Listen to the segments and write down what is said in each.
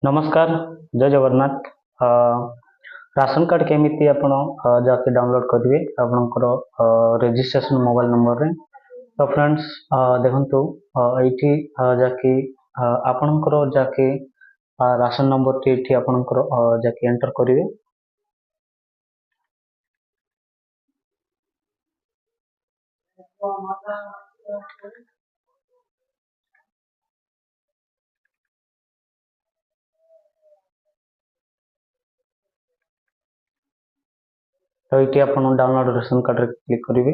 नमस्कार। जय Jagannath. Ration card केमिति आपण जाके डाउनलोड करेंगे आपणकर रजिस्ट्रेशन मोबाइल नंबर रे। तो फ्रेंड्स देखंतु एठी जाके आपणकर जाके राशन नंबर टी एठी आपणकर जाके एंटर करेंगे। तो ये आपन डाउनलोड रेशन कार्ड रे क्लिक करेंगे।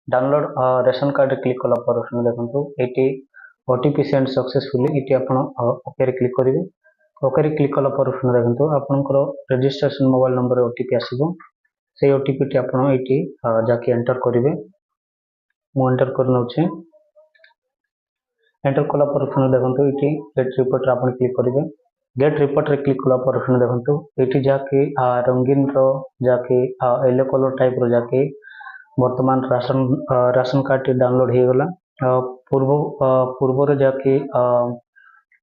डाउनलोड रेशन कार्ड रे क्लिक कला पर देखंतु eighty OTP send successfully eighty आपन ओके रे क्लिक करेंगे। ओके रे क्लिक कला पर देखंतु आपनकर रजिस्ट्रेशन मोबाइल नंबर रे ओटीपी आसीबो। से ओटीपी टी आपन एटी जाके एंटर करेंगे। मु एंटर कर नउछे। एंटर कला पर देखंतु एटी गेट रिपोर्ट रे आपन क्लिक करेंगे। गेट रिपोर्ट रे क्लिक कला पर देखंतु एटी जाके रंगीन रो जाके येलो कलर टाइप रो जाके वर्तमान राशन कार्ड टी डाउनलोड हो गला। पूर्व रे जाके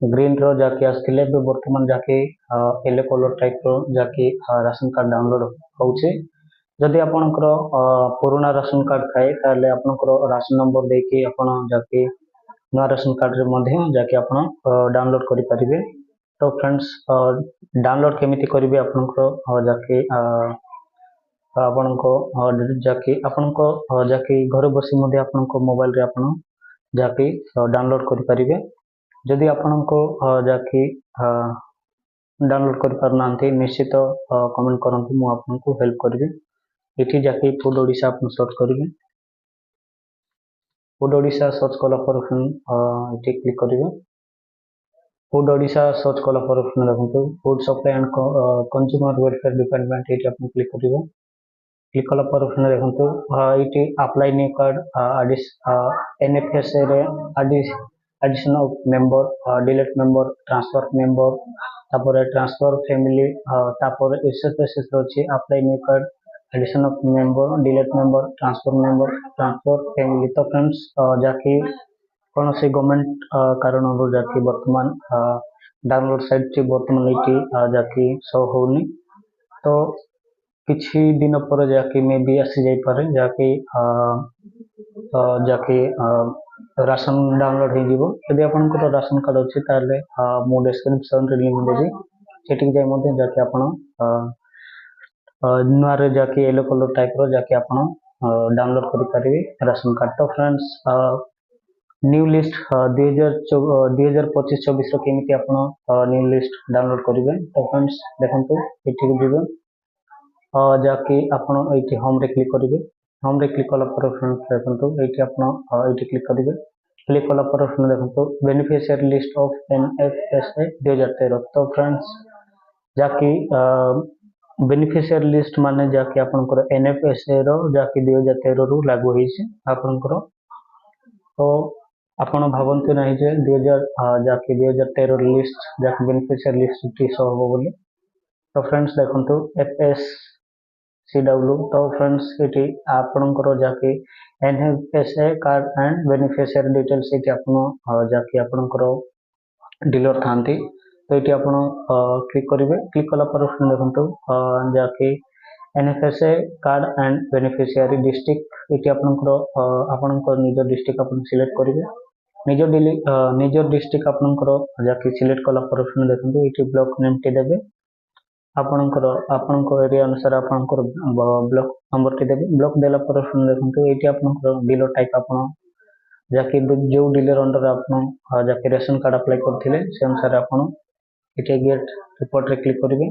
ग्रीन रो जाके आस्थिले बे वर्तमान जाके येलो कलर टाइप रो जाके राशन कार्ड डाउनलोड होउछे। जदि आपनकर पुराना राशन कार्ड थाए ताले आपनकर राशन नंबर देके आपन जाके नया राशन कार्ड रे मध्ये जाके आपन डाउनलोड करि परिबे। तो फ्रेंड्स डाउनलोड केमिति करिवे आपनकर जाके आपनको जाके आपनको जाके घर बसी मध्ये आपनको मोबाइल रे आपन जाके डाउनलोड करि परिबे। जदि आपनको जाके डाउनलोड करि पारनांती निश्चित कमेंट करंतु मु आपनको हेल्प करिवे। एठी जाके फूड ओडिशा आपन सर्च करिवे। फूड ओडिशा सर्च कला पर एठी क्लिक करिवे। फूड ओडिशा सर्च कला पर देखंतु food supply and consumer welfare department एठी आपन क्लिक करिवे। क्लिक कला पर देखंतु एठी अप्लाई न्यू कार्ड एनएफएसए रे addition of member delete member transfer member तापर ट्रांसफर फैमिली तापर एसएफएसएस रोची apply new card addition of member delete member transfer family. तो फ्रेंड्स जाके कौन से गवर्नमेंट कारण जाके वर्तमान डाउनलोड साइट टी वर्तमान एटी जाके शो होनी। तो किछि दिन पर जाके मे भी आसी जाई पारे जाके राशन डाउनलोड हो जीवो। यदि आपनकर राशन कार्ड अछि ताले मो डिस्क्रिप्शन रे लिंक देबी सेटिंग जाय मध्ये जाके आपन नुआ रे जाके येलो कलर टाइप रो जाके आपन डाउनलोड करि परिबे राशन कार्ड। तो फ्रेंड्स न्यू लिस्ट 2025-26 रो केमिति आपन न्यू लिस्ट डाउनलोड करिवे। तो फ्रेंड्स देखंतु एठी जीवो जाके आपन एठी होम रे क्लिक करिवे। होम रे क्लिक कला पर देखंतु एठी आपन एठी क्लिक करिवे। क्लिक कला पर देखंतु बेनिफिशियरी लिस्ट ऑफ एनएफएसए 2013। तो फ्रेंड्स जाके बेनिफिशियरी लिस्ट माने जाके आपनकर एनएफएसए रो जाके 2013 रु लागू होइसे आपनकर। तो आपण भावंतु नाही जे 2000 जाके 2013 लिस्ट जाके बेनिफिशियरी लिस्ट टी सो हो बोली। तो फ्रेंड्स देखंतु एफएस सीडब्ल्यू। तो फ्रेंड्स एटी आपनकर जाके NFSA card and beneficiary details eighty आपन जाके आपनकर डीलर थांती। तो एटी आपन क्लिक करिवे। क्लिक कला पर देखंतु जाके NFSA card and beneficiary district eighty आपनकर निज डिस्ट्रिक्ट आपन सिलेक्ट करिवे। निज डिस्ट्रिक्ट आपनकर जाके सिलेक्ट कला पर देखंतु एटी ब्लॉक नेम टी देबे। आपनकर एरिया अनुसार आपनकर ब्लॉक नंबर टी देबे। ब्लॉक देला पर देखंतु एटी आपनकर डीलर टाइप आपन जाके जो डीलर अंडर आपन जाके रेशन कार्ड अप्लाई करथिले से अनुसार आपन एटी गेट रिपोर्ट रे क्लिक करिवे।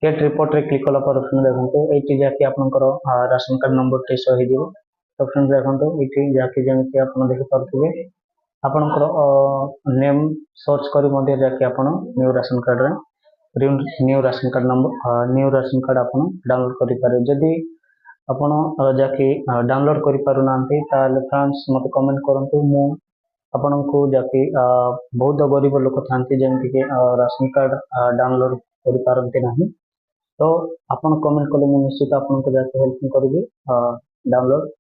गेट रिपोर्ट रे क्लिक कला पर देखंतु एटी जाके आपनकर राशन कार्ड नंबर टी सो हे दिबो। तो फ्रेंड्स देखंतु एटी जाके जेमिति आपन देखि पारथुबे आपनकर नेम सर्च करि मध्ये जाके आपन न्यू राशन कार्ड रे new ration card number new ration card आपन डाउनलोड करि पारे। जदि आपन जाके डाउनलोड करि पारु नांती ताले फ्रेंड्स मते कमेंट करंतु। मु आपनको जाके बहुत गरीब लोक थांती जेमति के राशन कार्ड डाउनलोड करि पारंते नाही। तो आपन कमेंट कले मु निश्चित आपनको जाके हेल्प करिबे डाउनलोड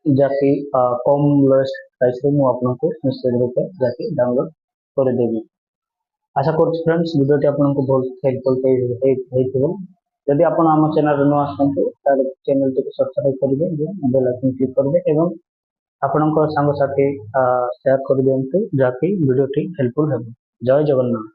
जाके कम लोएस्ट प्राइस रे मु आपनको निश्चित रूप जाके डाउनलोड कर देबी। आशा करुच्ची फ्रेंड्स वीडियोटी आपको बहुत हेल्पफुल जदि आप आम चैनल न आसतु चैनल टी सब्सक्राइब करेंगे बेल आइकन क्लिक करेंगे एवं आपणक सांगसाथी शेयर कर दिंतु जहाँकि वीडियोटी हेल्पफुल हो। जय जगन्नाथ।